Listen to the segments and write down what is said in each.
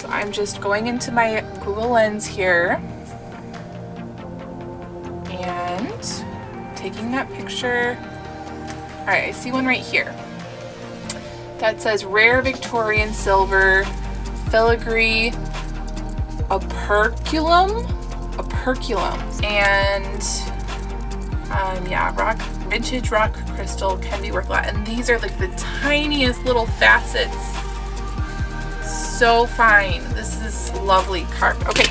So I'm just going into my Google Lens here and taking that picture. All right, I see one right here that says rare Victorian silver filigree operculum, and yeah, vintage rock crystal can be worth a lot. And these are like the tiniest little facets. So fine. This is lovely carved. Okay,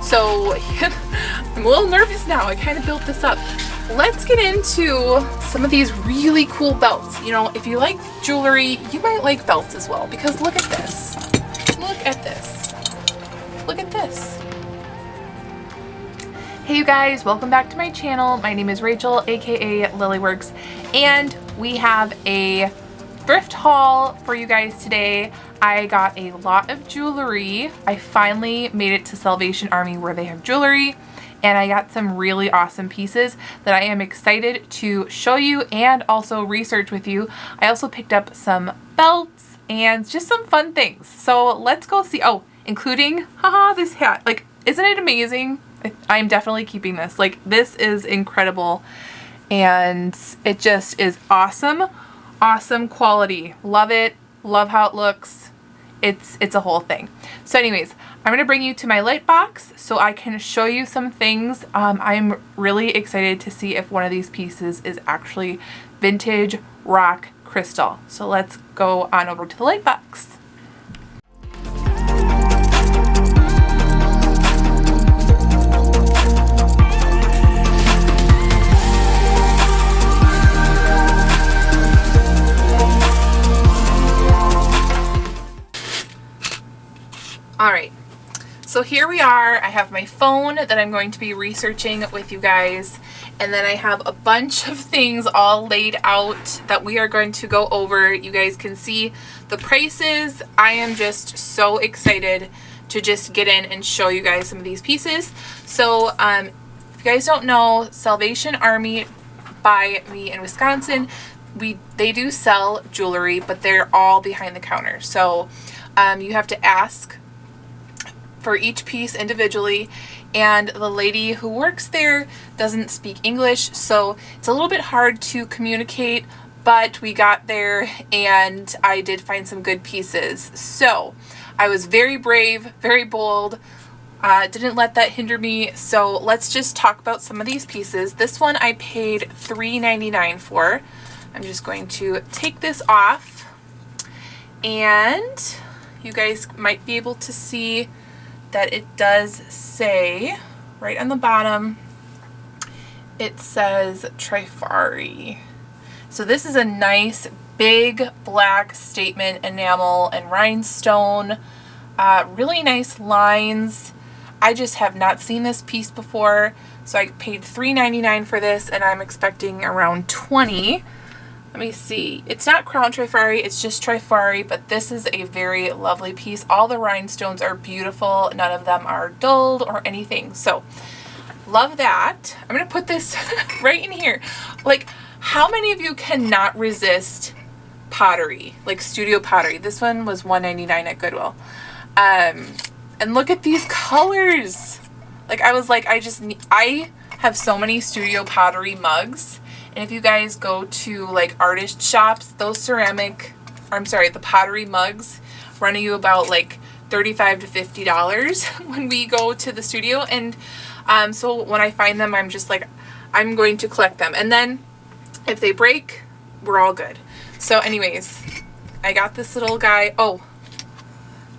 so I'm a little nervous now. I kind of built this up. Let's get into some of these really cool belts. You know, if you like jewelry, you might like belts as well, because look at this. Look at this. Look at this. Hey you guys, welcome back to my channel. My name is Rachel, aka Lilyworks, and we have a thrift haul for you guys today. I got a lot of jewelry. I finally made it to Salvation Army where they have jewelry, and I got some really awesome pieces that I am excited to show you and also research with you. I also picked up some belts and just some fun things. So let's go see. Oh, including, haha, this hat. Like, isn't it amazing? I'm definitely keeping this. Like, this is incredible, and it just is awesome. Awesome quality. Love it. Love how it looks. It's a whole thing. So anyways, I'm gonna bring you to my light box so I can show you some things. I'm really excited to see if one of these pieces is actually vintage rock crystal. So let's go on over to the light box. All right, so here we are. I have my phone that I'm going to be researching with you guys, and then I have a bunch of things all laid out that we are going to go over. You guys can see the prices. I am just so excited to just get in and show you guys some of these pieces. So if you guys don't know, Salvation Army by me in Wisconsin, they do sell jewelry, but they're all behind the counter. So you have to ask for each piece individually, and the lady who works there doesn't speak English, so it's a little bit hard to communicate, but we got there and I did find some good pieces. So I was very brave, very bold, didn't let that hinder me. So let's just talk about some of these pieces. This one I paid $3.99 for. I'm just going to take this off, and you guys might be able to see that it does say right on the bottom, it says Trifari. So this is a nice big black statement enamel and rhinestone, really nice lines. I just have not seen this piece before, so I paid $3.99 for this, and I'm expecting around $20. Let me see. It's not Crown Trifari, it's just Trifari, but this is a very lovely piece. All the rhinestones are beautiful. None of them are dulled or anything. So, love that. I'm going to put this right in here. Like, how many of you cannot resist pottery? Like, studio pottery. This one was $1.99 at Goodwill. And look at these colors. Like, I was like, I have so many studio pottery mugs. And if you guys go to like artist shops, the pottery mugs run you about like $35 to $50 when we go to the studio. And so when I find them, I'm just like, I'm going to collect them. And then if they break, we're all good. So anyways, I got this little guy. Oh,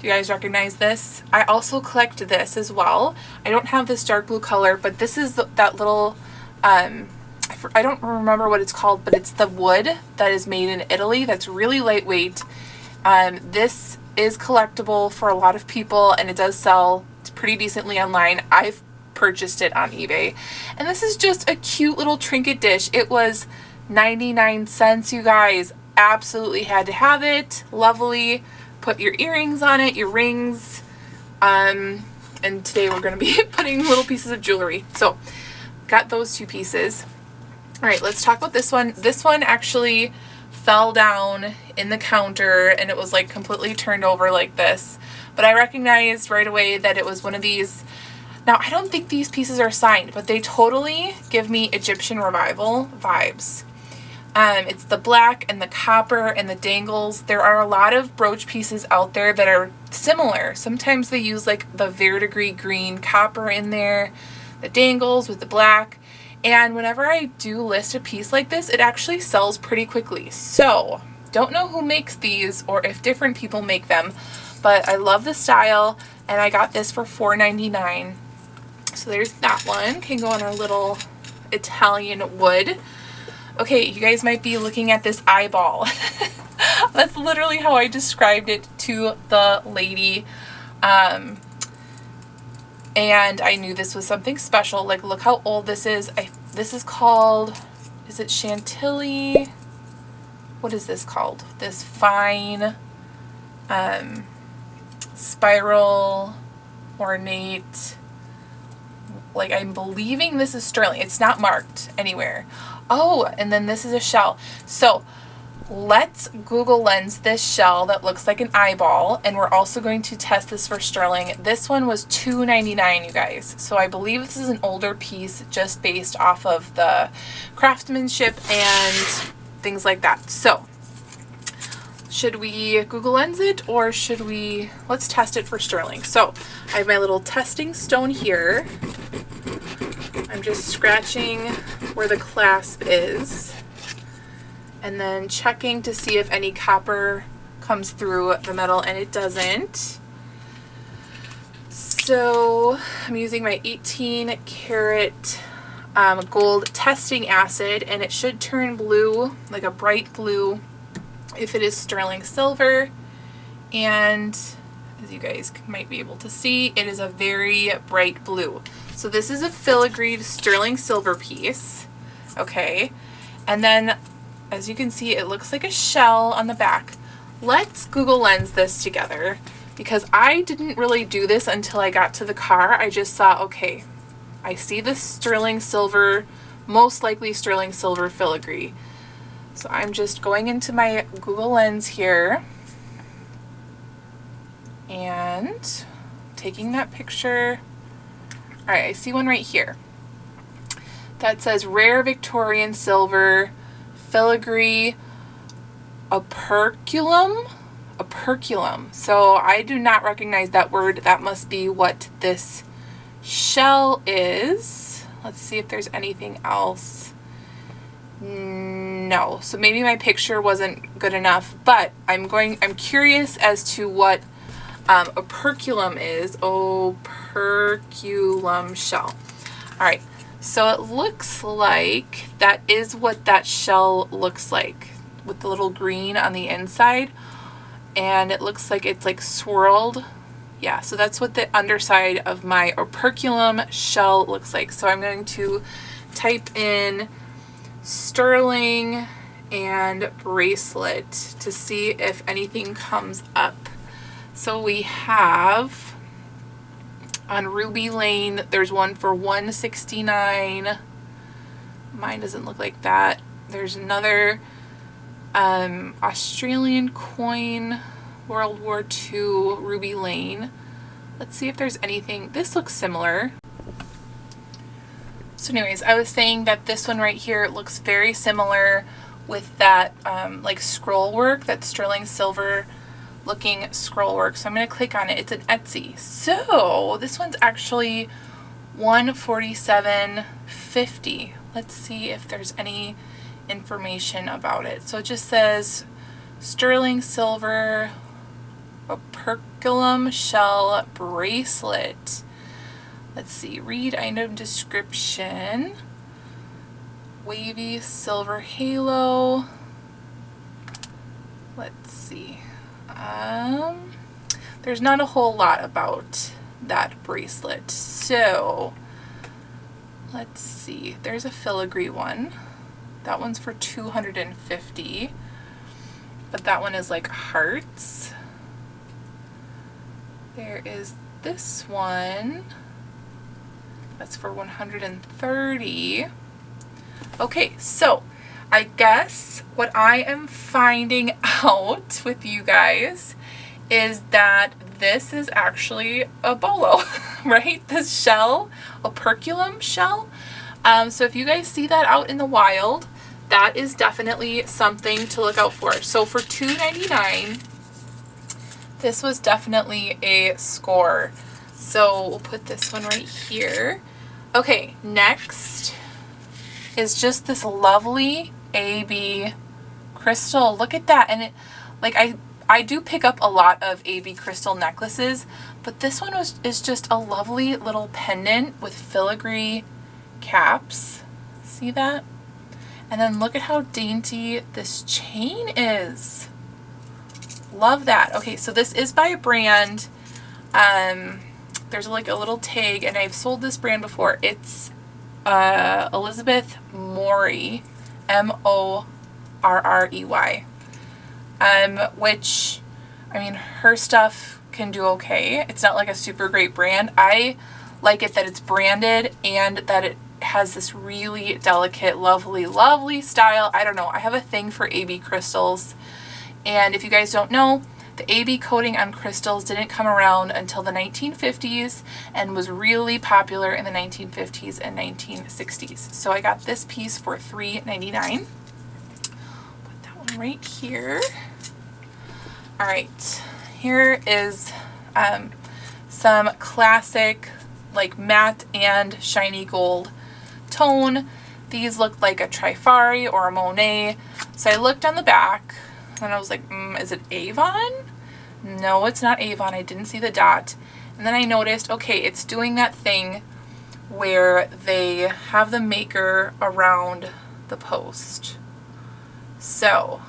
do you guys recognize this? I also collect this as well. I don't have this dark blue color, but this is that little, I don't remember what it's called, but it's the wood that is made in Italy that's really lightweight. This is collectible for a lot of people, and it does sell pretty decently online. I've purchased it on eBay, and this is just a cute little trinket dish. It was 99 cents, you guys. Absolutely had to have it. Lovely. Put your earrings on it, your rings, and today we're going to be putting little pieces of jewelry. So got those two pieces. All right, let's talk about this one. This one actually fell down in the counter, and it was like completely turned over like this. but I recognized right away that it was one of these. Now, I don't think these pieces are signed, but they totally give me Egyptian revival vibes. It's the black and the copper and the dangles. There are a lot of brooch pieces out there that are similar. Sometimes they use like the verdigris green copper in there, the dangles with the black. And whenever I do list a piece like this, it actually sells pretty quickly. So, don't know who makes these or if different people make them, but I love the style, and I got this for $4.99. So there's that one. Can go on our little Italian wood. Okay, you guys might be looking at this eyeball. That's literally how I described it to the lady. And I knew this was something special. Like, look how old this is. This is called, is it Chantilly? What is this called? This fine spiral ornate. Like, I'm believing this is sterling. It's not marked anywhere. Oh, and then this is a shell. So let's Google Lens this shell that looks like an eyeball, and we're also going to test this for sterling. This one was $2.99, you guys. So I believe this is an older piece just based off of the craftsmanship and things like that. So should we Google Lens it, or should we, let's test it for sterling. So I have my little testing stone here. I'm just scratching where the clasp is and then checking to see if any copper comes through the metal, and it doesn't. So I'm using my 18 karat gold testing acid, and it should turn blue, like a bright blue, if it is sterling silver. And as you guys might be able to see, it is a very bright blue. So this is a filigreed sterling silver piece, okay? And then, as you can see, it looks like a shell on the back. Let's Google Lens this together, because I didn't really do this until I got to the car. I just saw, okay, I see the sterling silver, most likely sterling silver filigree. So I'm just going into my Google Lens here and taking that picture. All right, I see one right here that says rare Victorian silver filigree operculum. So I do not recognize that word. That must be what this shell is. Let's see if there's anything else. No. So maybe my picture wasn't good enough, but I'm curious as to what operculum is. Operculum shell. All right, so it looks like that is what that shell looks like, with the little green on the inside, and it looks like it's like swirled. Yeah, so that's what the underside of my operculum shell looks like. So I'm going to type in sterling and bracelet to see if anything comes up. So we have on Ruby Lane, there's one for $169. Mine doesn't look like that. There's another Australian coin, World War II, Ruby Lane. Let's see if there's anything. This looks similar. So anyways, I was saying that this one right here looks very similar with that like scroll work, that sterling silver looking scroll work. So I'm going to click on it. It's an Etsy. So this one's actually $147.50. Let's see if there's any information about it. So it just says sterling silver operculum shell bracelet. Let's see, read item description. Wavy silver halo. Let's see. There's not a whole lot about that bracelet. So let's see. There's a filigree one. That one's for $250. But that one is like hearts. There is this one. That's for $130. Okay, so I guess what I am finding out with you guys is that this is actually a bolo, right? This shell, operculum shell. So if you guys see that out in the wild, that is definitely something to look out for. So for $2.99, this was definitely a score. So we'll put this one right here. Okay, next is just this lovely AB crystal. Look at that. And it, like, I do pick up a lot of AB crystal necklaces, but this one is just a lovely little pendant with filigree caps. See that? And then look at how dainty this chain is. Love that. Okay, so this is by a brand. There's like a little tag, and I've sold this brand before. It's Elizabeth Morey, Morrey, which, I mean, her stuff can do okay. It's not like a super great brand. I like it that it's branded and that it has this really delicate, lovely, lovely style. I don't know. I have a thing for AB crystals. And if you guys don't know, the AB coating on crystals didn't come around until the 1950s and was really popular in the 1950s and 1960s. So I got this piece for $3.99. Put that one right here. All right, here is some classic like matte and shiny gold tone. These look like a Trifari or a Monet. So I looked on the back and I was like, is it Avon? No, it's not Avon. I didn't see the dot. And then I noticed, okay, it's doing that thing where they have the maker around the post. So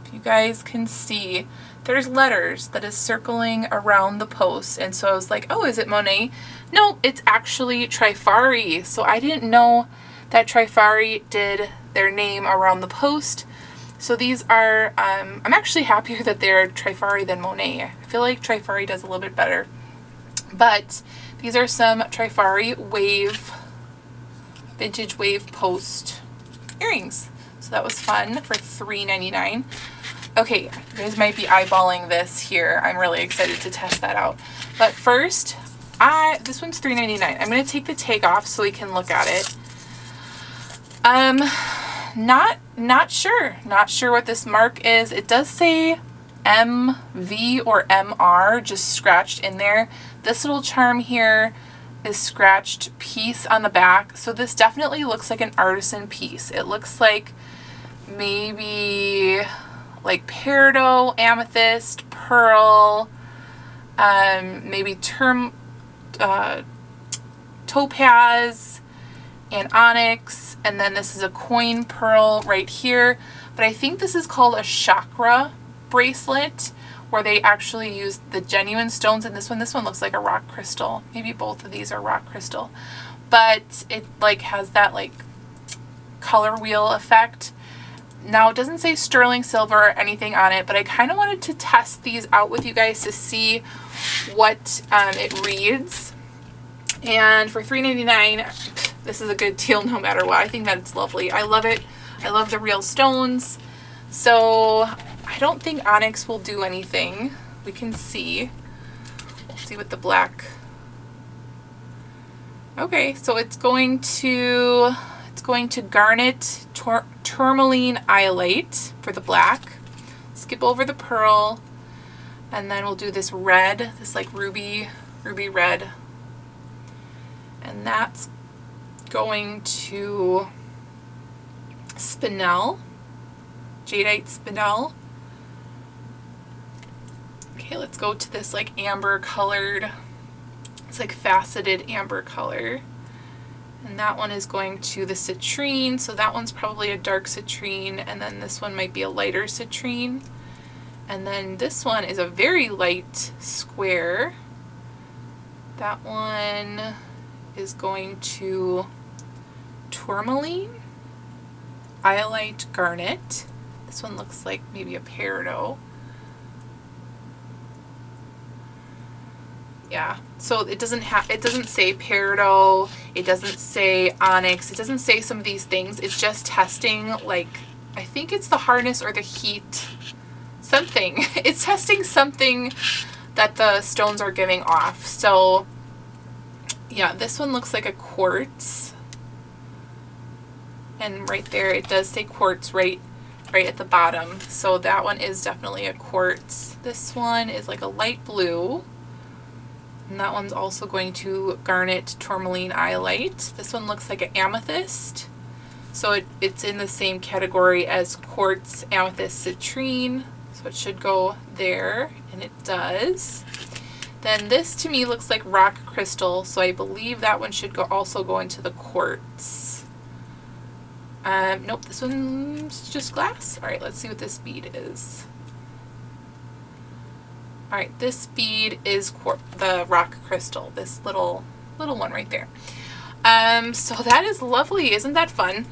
if you guys can see, there's letters that is circling around the post. And so I was like, oh, is it Monet? No, it's actually Trifari. So I didn't know that Trifari did their name around the post. So these are, I'm actually happier that they're Trifari than Monet. I feel like Trifari does a little bit better. But these are some Trifari wave, vintage wave post earrings. So that was fun for $3.99. Okay, you guys might be eyeballing this here. I'm really excited to test that out. But first, this one's $3.99. I'm going to take the tag off so we can look at it. Not sure what this mark is. It does say MV or MR just scratched in there. This little charm here is scratched piece on the back. So this definitely looks like an artisan piece. It looks like maybe like peridot, amethyst, pearl, maybe topaz and onyx, and then this is a coin pearl right here. But I think this is called a chakra bracelet, where they actually use the genuine stones in this one. This one looks like a rock crystal. Maybe both of these are rock crystal, but it like has that like color wheel effect. Now it doesn't say sterling silver or anything on it, but I kind of wanted to test these out with you guys to see what it reads. And for $3.99, this is a good deal no matter what. I think that it's lovely. I love it. I love the real stones. So I don't think onyx will do anything. We can see. We'll see what the black. Okay, so it's going to garnet tourmaline iolite for the black. Skip over the pearl, and then we'll do this red, this like ruby red. And that's going to spinel, jadeite spinel. Okay, let's go to this like amber colored, it's like faceted amber color. And that one is going to the citrine, so that one's probably a dark citrine, and then this one might be a lighter citrine. And then this one is a very light square. That one is going to tourmaline, iolite garnet. This one looks like maybe a peridot. Yeah, so it doesn't say peridot, it doesn't say onyx, it doesn't say some of these things. It's just testing, like, I think it's the hardness or the heat, something. It's testing something that the stones are giving off. So yeah, this one looks like a quartz. And right there, it does say quartz right at the bottom. So that one is definitely a quartz. This one is like a light blue. And that one's also going to garnet tourmaline iolite. This one looks like an amethyst. So it's in the same category as quartz, amethyst, citrine. So it should go there, and it does. Then this to me looks like rock crystal. So I believe that one should also go into the quartz. Nope, this one's just glass. All right, let's see what this bead is. All right, this bead is the rock crystal, this little one right there. So that is lovely. Isn't that fun?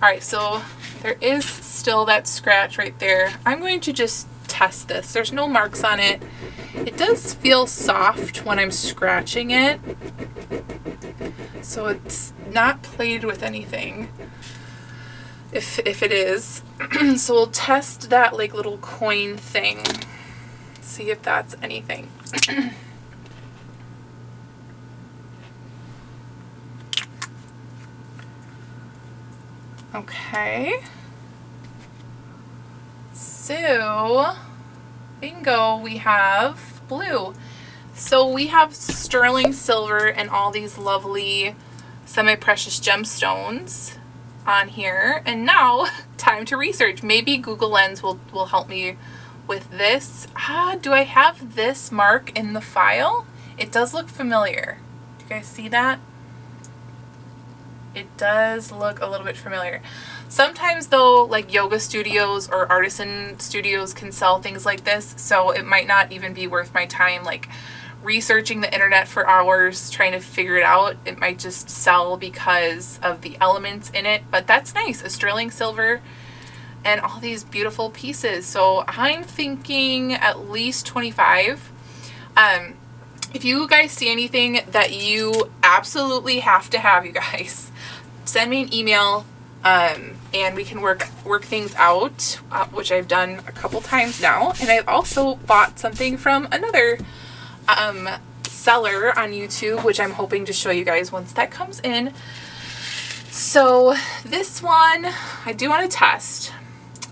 All right, so there is still that scratch right there. I'm going to just test this. There's no marks on it. It does feel soft when I'm scratching it. So it's not plated with anything. If it is. So we'll test that like little coin thing. See if that's anything. Okay. So, bingo, we have blue. So we have sterling silver and all these lovely semi-precious gemstones on here. And now, time to research. Maybe Google Lens will help me with this. Do I have this mark in the file? It does look familiar. Do you guys see that? It does look a little bit familiar. Sometimes though, like yoga studios or artisan studios can sell things like this, so it might not even be worth my time like researching the internet for hours trying to figure it out. It might just sell because of the elements in it, but that's nice. A sterling silver and all these beautiful pieces. So I'm thinking at least 25. If you guys see anything that you absolutely have to have, you guys, send me an email, and we can work things out, which I've done a couple times now. And I've also bought something from another seller on YouTube, which I'm hoping to show you guys once that comes in. So this one I do want to test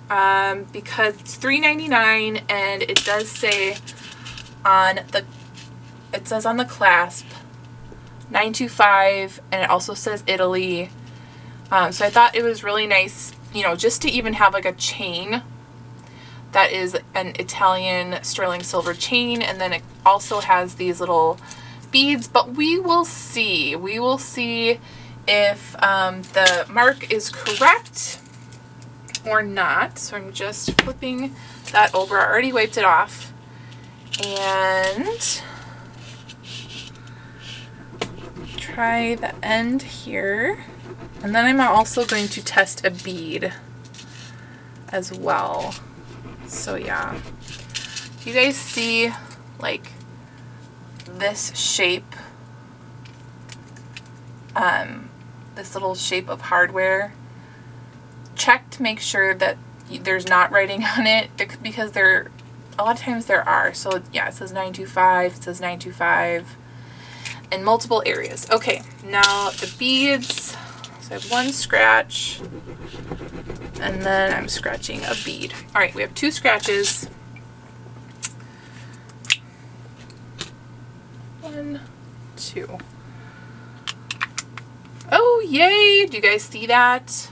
because it's $3.99, and it does say on the clasp 925, and it also says Italy. So I thought it was really nice, you know, just to even have like a chain that is an Italian sterling silver chain, and then it also has these little beads. But we will see. We will see if the mark is correct or not. So I'm just flipping that over. I already wiped it off. And try the end here. And then I'm also going to test a bead as well. So yeah, if you guys see like this shape, this little shape of hardware, check to make sure that there's not writing on it, because a lot of times there are. So yeah, it says 925, it says 925 in multiple areas. Okay, now the beads. So I have one scratch, and then I'm scratching a bead. All right, we have two scratches. 1, 2. Oh, yay! Do you guys see that?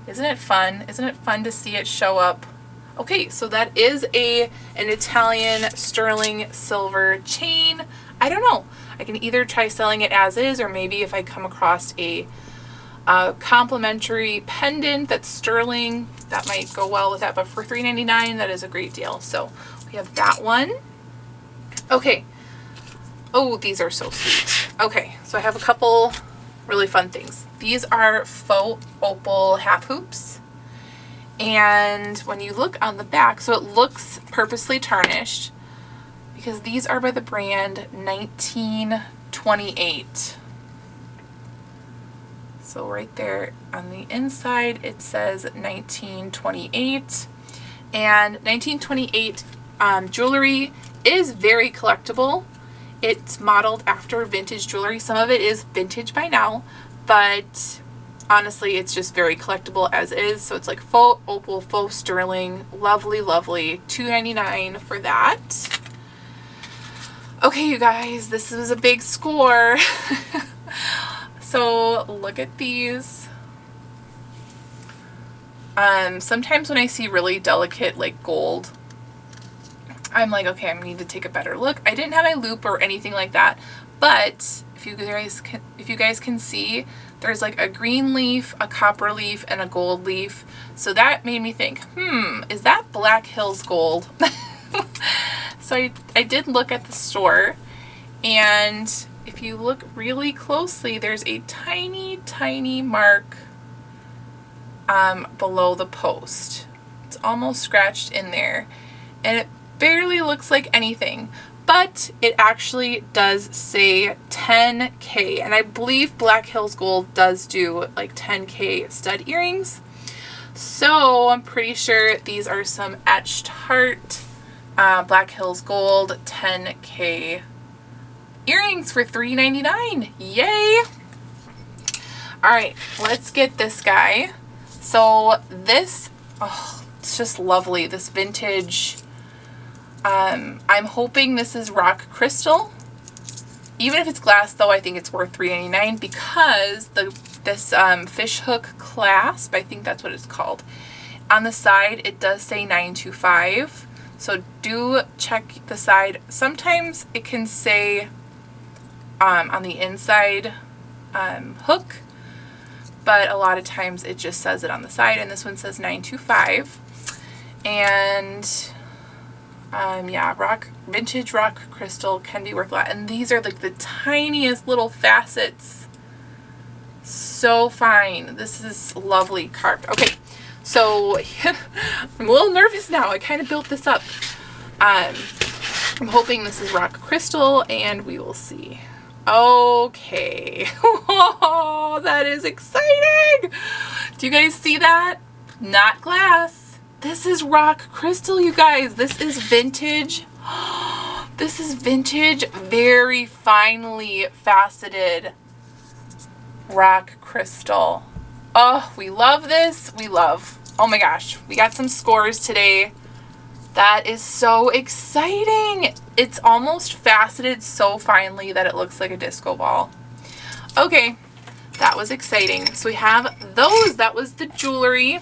Isn't it fun? Isn't it fun to see it show up? Okay, so that is an Italian sterling silver chain. I don't know. I can either try selling it as is, or maybe if I come across a complimentary pendant that's sterling, that might go well with that. But for $3.99, that is a great deal. So we have that one. Okay. Oh, these are so sweet. Okay, so I have a couple really fun things. These are faux opal half hoops. And when you look on the back, so it looks purposely tarnished, because these are by the brand 1928. So right there on the inside it says 1928, And 1928 jewelry is very collectible. It's modeled after vintage jewelry. Some of it is vintage by now, but honestly, it's just very collectible as is. So it's like faux opal, faux sterling. Lovely, lovely. $2.99 for that. Okay, you guys, this was a big score. So look at these. Sometimes when I see really delicate like gold, I'm like, okay, I need to take a better look. I didn't have my loop or anything like that, but if you guys can see, there's like a green leaf, a copper leaf, and a gold leaf. So that made me think, is that Black Hills gold? So I did look at the store, and if you look really closely, there's a tiny, tiny mark below the post. It's almost scratched in there, and it barely looks like anything, but it actually does say 10K, and I believe Black Hills Gold does do like 10K stud earrings. So I'm pretty sure these are some etched heart Black Hills Gold 10K earrings for $3.99. Yay! All right, let's get this guy. So this, oh, it's just lovely. This vintage. I'm hoping this is rock crystal. Even if it's glass, though, I think it's worth $3.99 because this fish hook clasp, I think that's what it's called. On the side, it does say 925. So do check the side. Sometimes it can say on the inside hook, but a lot of times it just says it on the side, and this one says 925. And yeah, vintage rock crystal can be worth a lot. And these are like the tiniest little facets. So fine. This is lovely carved. Okay, so I'm a little nervous now. I kind of built this up. I'm hoping this is rock crystal, and we will see. Okay. Oh, that is exciting. Do you guys see that? Not glass. This is rock crystal, you guys. This is vintage. This is vintage, very finely faceted rock crystal. Oh, we love this. We love. Oh my gosh, we got some scores today. That is so exciting. It's almost faceted so finely that it looks like a disco ball. Okay, that was exciting. So we have those. That was the jewelry.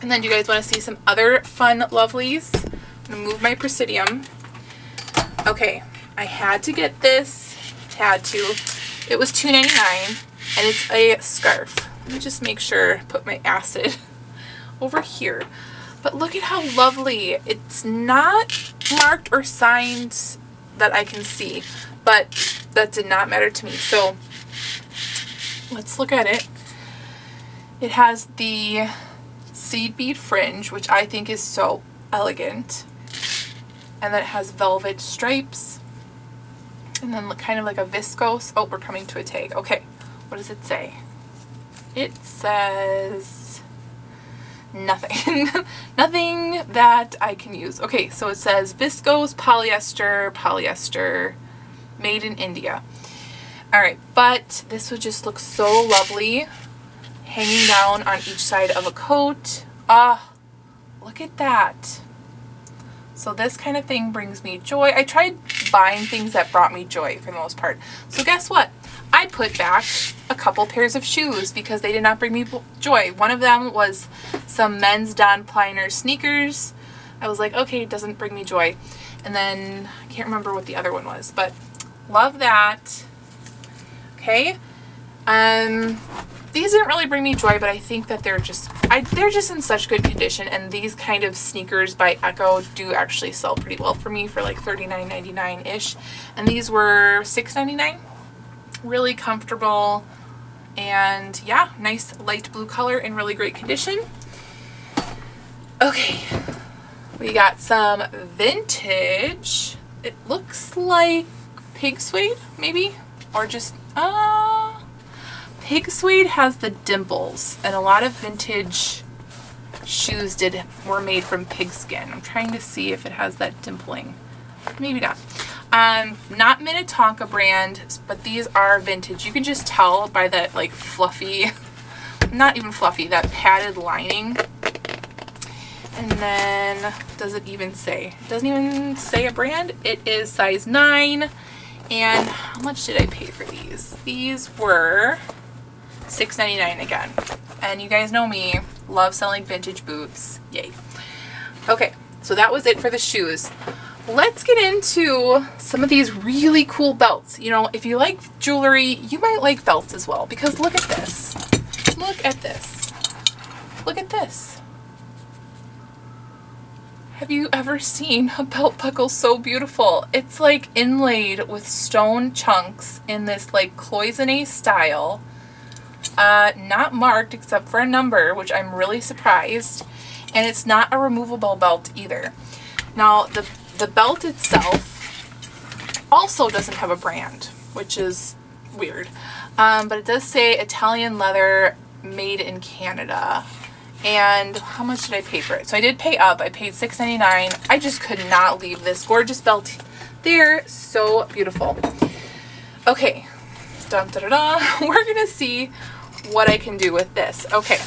And then do you guys want to see some other fun lovelies? I'm going to move my Presidium. Okay, I had to get this. Had to. It was $2.99, and it's a scarf. Let me just make sure, put my acid over here. But look at how lovely. It's not marked or signed that I can see, but that did not matter to me. So let's look at it. It has the seed bead fringe, which I think is so elegant. And then it has velvet stripes. And then kind of like a viscose. Oh, we're coming to a tag. Okay, what does it say? It says nothing. Nothing that I can use. Okay, so it says viscose, polyester, made in India. Alright, but this would just look so lovely hanging down on each side of a coat. Ah, look at that. So this kind of thing brings me joy. I tried buying things that brought me joy for the most part. So guess what? I put back a couple pairs of shoes because they did not bring me joy. One of them was some men's Don Pliner sneakers. I was like, okay, it doesn't bring me joy. And then I can't remember what the other one was, but love that. Okay. These didn't really bring me joy, but I think that they're just in such good condition, and these kind of sneakers by Echo do actually sell pretty well for me for like $39.99-ish. And these were $6.99. Really comfortable, and yeah, nice light blue color in really great condition. Okay, we got some vintage. It looks like pig suede, maybe, or just pig suede has the dimples, and a lot of vintage shoes were made from pigskin. I'm trying to see if it has that dimpling. Maybe not. Not Minnetonka brand, but these are vintage. You can just tell by that like fluffy, not even fluffy, that padded lining. And then, does it even say? It doesn't even say a brand. It is size 9. And how much did I pay for these? These were $6.99 again. And you guys know me, love selling vintage boots. Yay. Okay, so that was it for the shoes. Let's get into some of these really cool belts. You know, if you like jewelry, you might like belts as well, because look at this. Look at this. Look at this. Have you ever seen a belt buckle so beautiful? It's like inlaid with stone chunks in this like cloisonne style. Not marked except for a number, which I'm really surprised. And it's not a removable belt either. Now, the belt itself also doesn't have a brand, which is weird. But it does say Italian leather made in Canada. And how much did I pay for it? So I did pay up. I paid $6.99. I just could not leave this gorgeous belt there. So beautiful. Okay. Dun, da, da, da. We're going to see what I can do with this. Okay.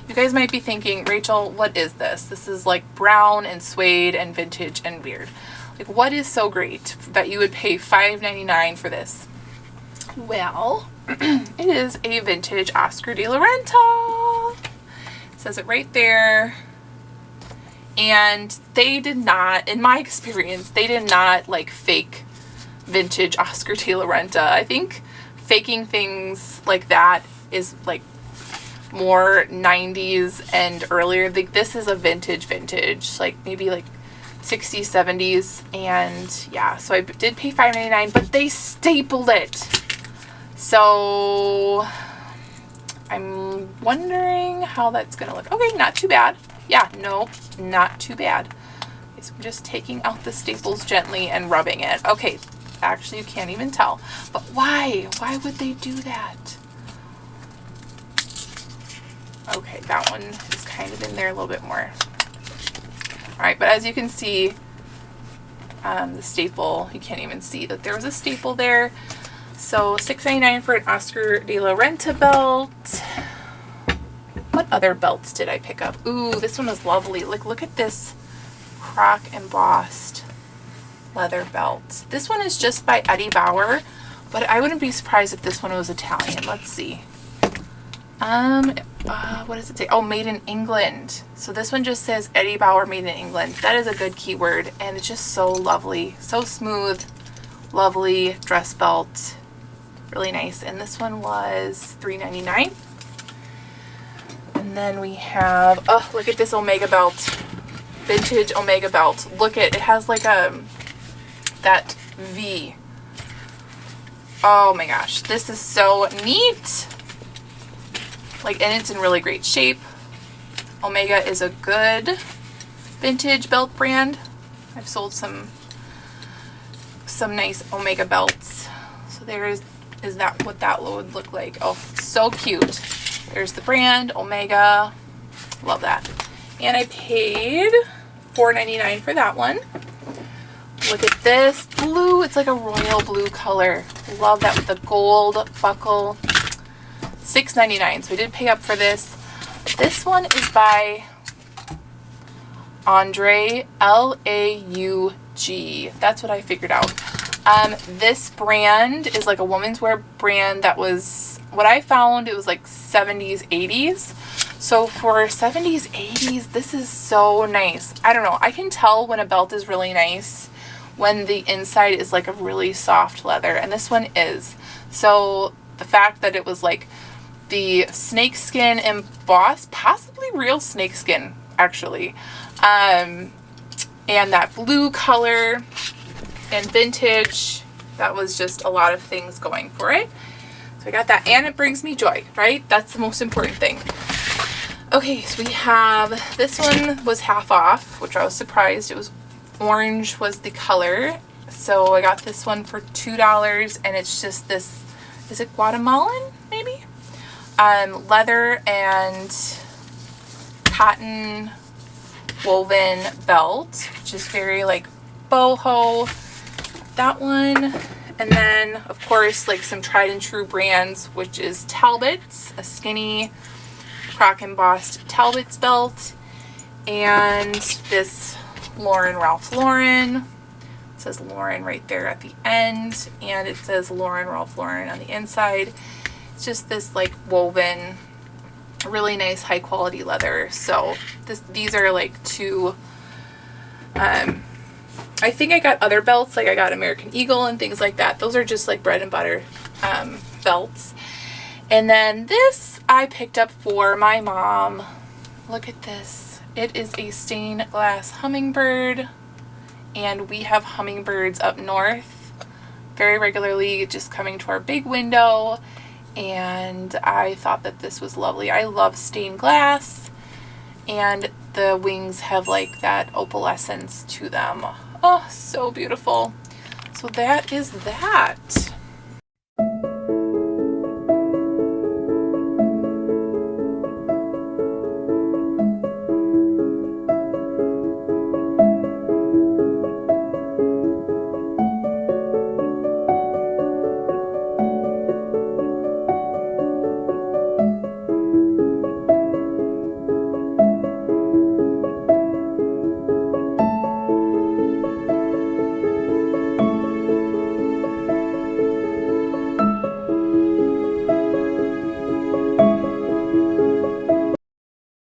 You guys might be thinking, Rachel, what is this? This is like brown and suede and vintage and weird. Like, what is so great that you would pay $5.99 for this? Well, it is a vintage Oscar de la Renta. Says it right there. And they did not, in my experience, they did not like fake vintage Oscar de la Renta. I think faking things like that is like more 90s and earlier. Like, this is a vintage, like maybe like 60s, 70s. And yeah, so I did pay $5.99, but they stapled it. So I'm wondering how that's gonna look. Okay, not too bad. Yeah, no, not too bad. Okay, so I'm just taking out the staples gently and rubbing it. Okay, actually you can't even tell. But why? Why would they do that? Okay, that one is kind of in there a little bit more. Alright, but as you can see, the staple, you can't even see that there was a staple there. So $6.99 for an Oscar de la Renta belt. What other belts did I pick up? Ooh, this one was lovely. Like, look at this croc embossed leather belt. This one is just by Eddie Bauer, but I wouldn't be surprised if this one was Italian. Let's see. What does it say? Oh, made in England. So this one just says Eddie Bauer made in England. That is a good keyword, and it's just so lovely. So smooth, lovely dress belt. Really nice. And this one was $3.99. And then we have, oh, look at this Omega belt. Vintage Omega belt. Look at, it has like that V. Oh my gosh, this is so neat. Like, and it's in really great shape. Omega is a good vintage belt brand. I've sold some nice Omega belts. So there is that what that would look like. Oh, so cute. There's the brand Omega. Love that. And I paid $4.99 for that one. Look at this blue. It's like a royal blue color. Love that with the gold buckle. $6.99. So we did pay up for this. This one is by Andre, Laug. That's what I figured out. This brand is like a women's wear brand that was, what I found, it was like 70s, 80s. So for 70s, 80s, this is so nice. I don't know. I can tell when a belt is really nice when the inside is like a really soft leather, and this one is. So the fact that it was like the snakeskin embossed, possibly real snakeskin actually, and that blue color and vintage, that was just a lot of things going for it. So I got that, and it brings me joy, right? That's the most important thing. Okay, so we have, this one was half off, which I was surprised. It was orange was the color. So I got this one for $2, and it's just this, is it Guatemalan maybe? Leather and cotton woven belt, which is very like boho. That one. And then, of course, like some tried and true brands, which is Talbot's, a skinny croc embossed Talbot's belt. And this Ralph Lauren. It says Lauren right there at the end. And it says Ralph Lauren on the inside. It's just this like woven, really nice high quality leather. So these are like two, I think I got other belts, like I got American Eagle and things like that. Those are just like bread and butter belts. And then this I picked up for my mom. Look at this. It is a stained glass hummingbird. And we have hummingbirds up north very regularly, just coming to our big window. And I thought that this was lovely. I love stained glass. And the wings have like that opalescence to them. Oh, so beautiful. So that is that.